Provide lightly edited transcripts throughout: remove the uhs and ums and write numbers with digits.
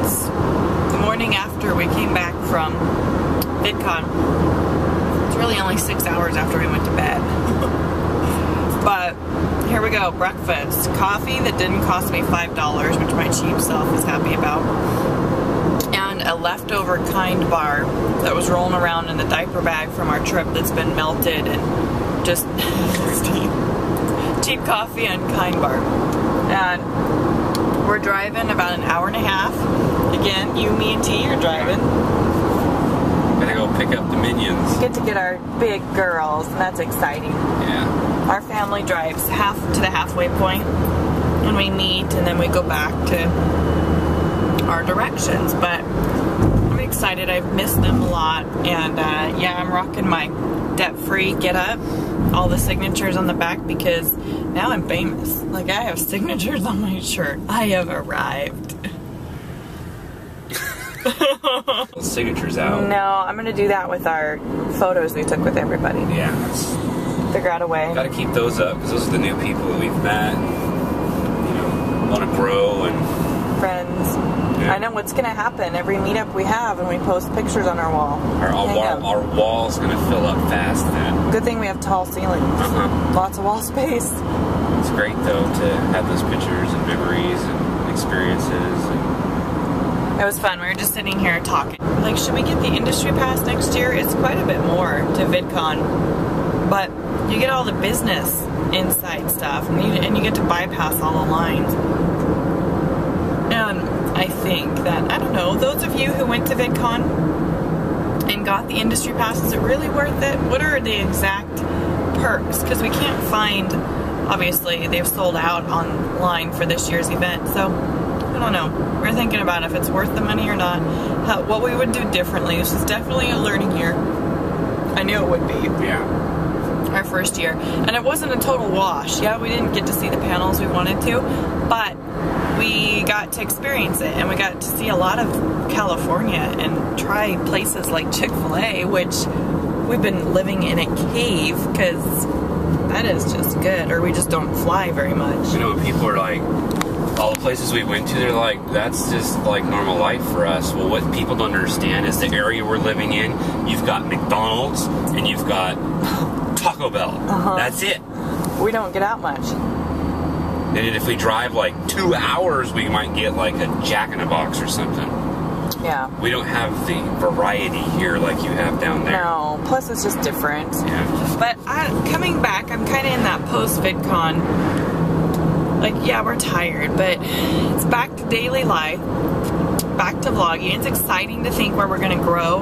It's the morning after we came back from Vidcon. It's really only 6 hours after we went to bed. But here we go, breakfast. Coffee that didn't cost me $5, which my cheap self is happy about. And a leftover Kind bar that was rolling around in the diaper bag from our trip that's been melted, and just cheap coffee and Kind bar. And we're driving about an hour and a half. Again, you, me, and T are driving. Gotta go pick up the minions. Get to get our big girls, and that's exciting. Yeah. Our family drives half to the halfway point, and we meet, and then we go back to our directions. But I'm excited. I've missed them a lot, and yeah, I'm rocking my debt-free get up, all the signatures on the back, because now I'm famous. Like, I have signatures on my shirt. I have arrived. Signatures out. No, I'm gonna do that with our photos we took with everybody. Yeah. Figure out a way. Gotta keep those up, because those are the new people that we've met. You know, want to grow and friends. Yeah. I know what's gonna happen every meetup we have, and we post pictures on our wall. Our wall's gonna fill up fast then. Good thing we have tall ceilings. Lots of wall space. It's great though to have those pictures and memories and experiences. It was fun. We were just sitting here talking. Like, should we get the industry pass next year? It's quite a bit more to VidCon, but you get all the business inside stuff, and you get to bypass all the lines. And I think that, I don't know, those of you who went to VidCon and got the industry pass, is it really worth it? What are the exact perks? Because we can't find, obviously, they've sold out online for this year's event, so I don't know. We're thinking about if it's worth the money or not. What we would do differently. This is definitely a learning year. I knew it would be. Yeah. Our first year. And it wasn't a total wash. Yeah, we didn't get to see the panels we wanted to, but we got to experience it, and we got to see a lot of California and try places like Chick-fil-A, which we've been living in a cave because that is just good, or we just don't fly very much. You know, people are like, all the places we went to, they're like, that's just like normal life for us. Well, what people don't understand is the area we're living in, you've got McDonald's and you've got Taco Bell. That's it. We don't get out much. And if we drive like 2 hours, we might get like a Jack in the Box or something. Yeah. We don't have the variety here like you have down there. No, plus it's just different. Yeah. But coming back, I'm kind of in that post-VidCon. Like, yeah, we're tired, but it's back to daily life, back to vlogging. It's exciting to think where we're going to grow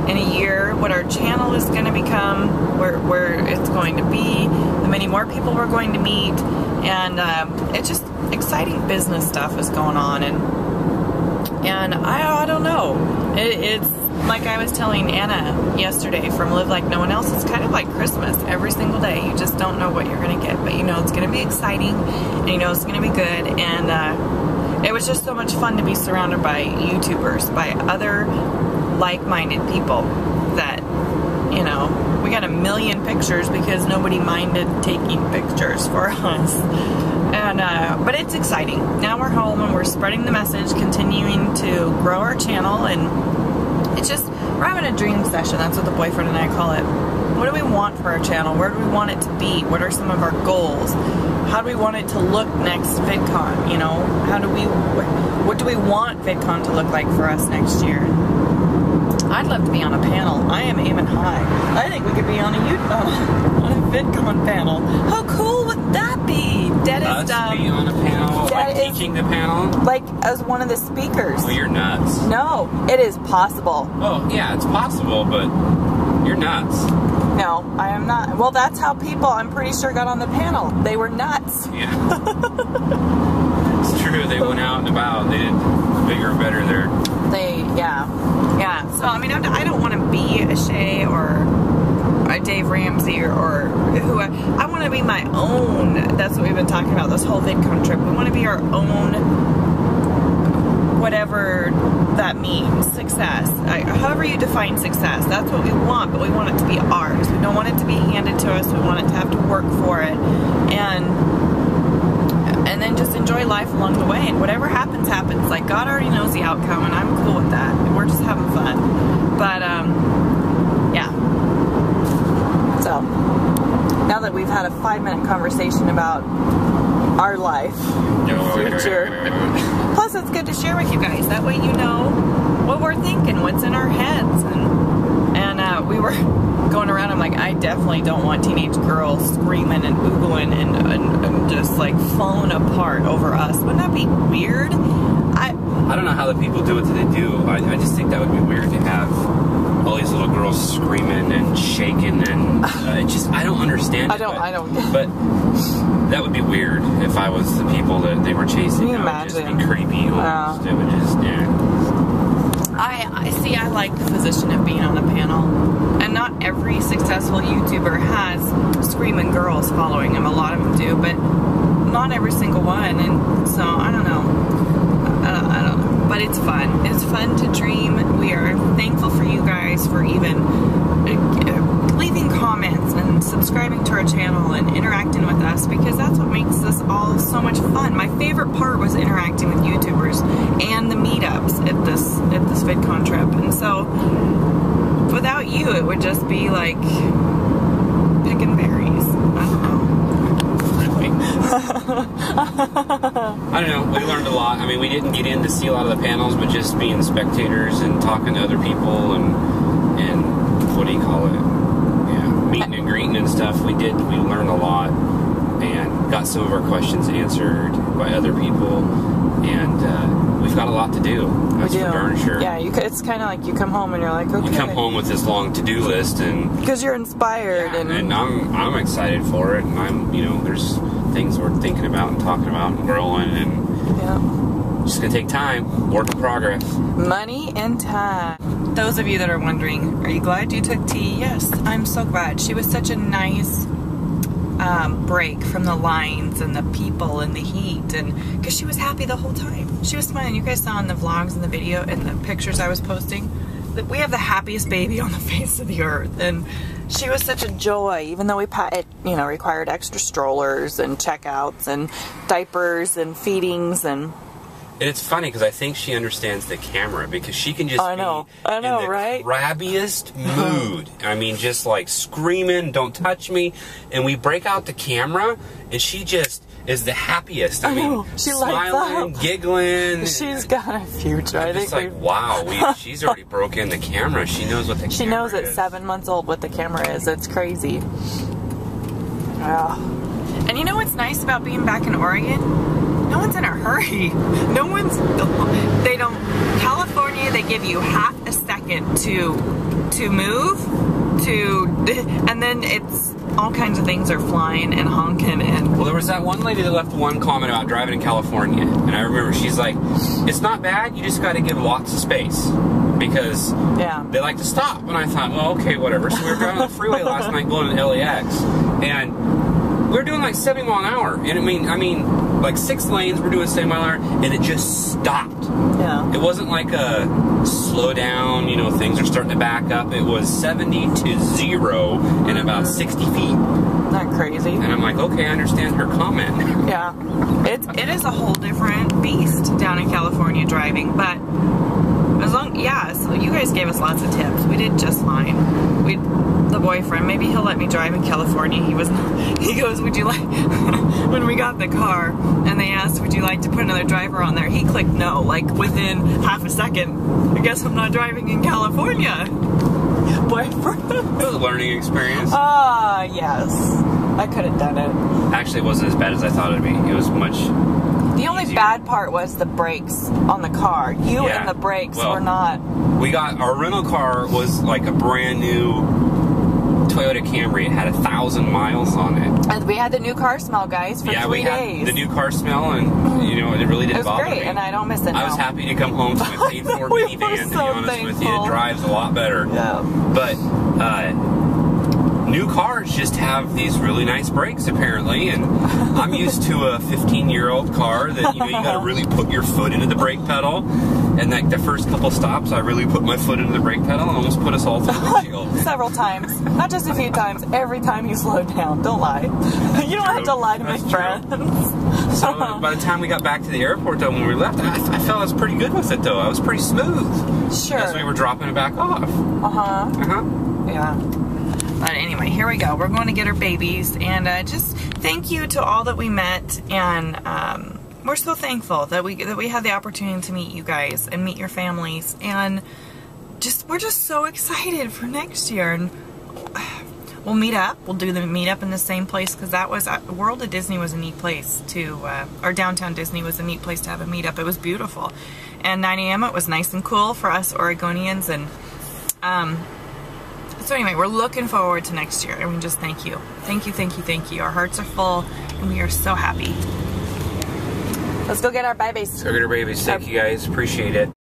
in a year, what our channel is going to become, where it's going to be, the many more people we're going to meet, and it's just exciting business stuff is going on, and I don't know. It's like I was telling Anna yesterday from Live Like No One Else, it's kind of like Christmas every single day. You just don't know what you're going to get, but you know it's going to be exciting, and you know it's going to be good, and it was just so much fun to be surrounded by YouTubers, by other like-minded people that, you know, we got a million pictures because nobody minded taking pictures for us. And but it's exciting. Now we're home and we're spreading the message, continuing to grow our channel, and it's just, we're having a dream session. That's what the boyfriend and I call it. What do we want for our channel? Where do we want it to be? What are some of our goals? How do we want it to look next VidCon? You know, what do we want VidCon to look like for us next year? I'd love to be on a panel. I am aiming high. I think we could be on a VidCon panel. How cool would that be? DEBTISDUM. Be on a panel, like teaching the panel? Like as one of the speakers. Well, you're nuts. No, it is possible. Well, yeah, it's possible, but you're nuts. No, I am not. Well, that's how people, I'm pretty sure, got on the panel. They were nuts. Yeah. It's true. They went out and about. They did bigger, better there. Yeah. So, I mean, I don't want to be a Shay or a Dave Ramsey or who. I want to be my own. That's what we've been talking about this whole VidCon trip. We want to be our own, whatever that means, success. However you define success, that's what we want, but we want it to be ours. We don't want it to be handed to us. We want it to have to work for it. And and then just enjoy life along the way. And whatever happens, happens. Like, God already knows the outcome, and I'm cool with that. We're just having fun. But, yeah. So, now that we've had a 5-minute conversation about our life, future, plus it's good to share with you guys. That way you know what we're thinking, what's in our heads. And we were going around, I'm like, I definitely don't want teenage girls screaming and oogling and just like falling apart over us. Wouldn't that be weird? I don't know how the people do what they do. I just think that would be weird to have all these little girls screaming and shaking and I don't understand it. I don't. But that would be weird if I was the people that they were chasing. Can you imagine? imagine? It would just be creepy. Almost. It would just, I see. I like the position of being on a panel, and not every successful YouTuber has screaming girls following them. A lot of them do, but not every single one. And so I don't know. I don't know. But it's fun. It's fun to dream. We are thankful for you guys for even leaving comments and subscribing to our channel and interacting with us, because that's what makes this all so much fun. My favorite part was interacting with YouTubers and the meetups at this VidCon trip. And so without you, it would just be like picking berries. I don't know. I don't know. We learned a lot. I mean, we didn't get in to see a lot of the panels, but just being spectators and talking to other people and what do you call it? Yeah, meeting and greeting and stuff. We learned a lot and got some of our questions answered by other people, and we've got a lot to do. That's for darn sure. Yeah, it's kind of like you come home and you're like, okay. You come home with this long to-do list, and because you're inspired, yeah, and I'm excited for it, and I'm there's things we're thinking about and talking about and growing, and yeah. Just gonna take time, work in progress. Money and time. Those of you that are wondering, are you glad you took tea? Yes, I'm so glad. She was such a nice break from the lines and the people and the heat, and because she was happy the whole time. She was smiling. You guys saw in the vlogs and the video and the pictures I was posting that we have the happiest baby on the face of the earth, and she was such a joy, even though it required extra strollers and checkouts and diapers and feedings. And it's funny because I think she understands the camera, because she can just be in the right? crabbiest mood. I mean, just like screaming, "Don't touch me!" And we break out the camera, and she just is the happiest. I mean, she smiling, giggling. She's got a future. I think. It's like, wow, she's already broke in the camera. She knows what the camera is. She knows at 7 months old what the camera is. It's crazy. And you know what's nice about being back in Oregon? No one's in a hurry. California, they give you half a second to move, and then it's all kinds of things are flying and honking. And well, there was that one lady that left one comment about driving in California, and I remember she's like, it's not bad, you just got to give lots of space, because they like to stop. And I thought, well, okay, whatever. So we were driving on the freeway last night going to LAX, and we were doing like 70 mile an hour, and I mean like 6 lanes, we're doing 70 mile an hour, and it just stopped. Yeah. It wasn't like a slow down, things are starting to back up. It was 70 to 0 in about 60 feet. Isn't that crazy? And I'm like, okay, I understand her comment. Yeah. It is a whole different beast down in California driving, but so you guys gave us lots of tips. We did just fine. The boyfriend, maybe he'll let me drive in California. He goes, would you like, when we got the car and they asked, would you like to put another driver on there? He clicked no, like within half a second. I guess I'm not driving in California. Boyfriend. It was a learning experience. Yes. I could have done it. Actually, it wasn't as bad as I thought it'd be. It was much The only bad part was the brakes on the car. And the brakes were not. Our rental car was like a brand new Toyota Camry. It had 1,000 miles on it. And we had the new car smell, guys, for 3 days. We had the new car smell, and it really didn't bother me. It was great, and I don't miss it now. I was happy to come home to my paid for minivan, to be honest with you. It drives a lot better. Yeah. But new cars just have these really nice brakes, apparently, and I'm used to a 15-year-old car that you got to really put your foot into the brake pedal. And like the first couple stops, I really put my foot into the brake pedal and almost put us all through the windshield. Several times. Not just a few times. Every time you slowed down. Don't lie. You don't have to lie to my friends. So by the time we got back to the airport, though, when we left, I felt I was pretty good with it, though. I was pretty smooth. Sure. As we were dropping it back off. Yeah. But anyway, here we go. We're going to get our babies, and just thank you to all that we met, and we're so thankful that we had the opportunity to meet you guys and meet your families, and we're just so excited for next year. And we'll meet up. We'll do the meetup in the same place, because that was World of Disney was a neat place to, or Downtown Disney was a neat place to have a meetup. It was beautiful, and 9 a.m. it was nice and cool for us Oregonians, and so anyway, we're looking forward to next year, and we just thank you. Thank you, thank you, thank you. Our hearts are full, and we are so happy. Let's go get our babies. Go get our babies. Thank you guys. Appreciate it.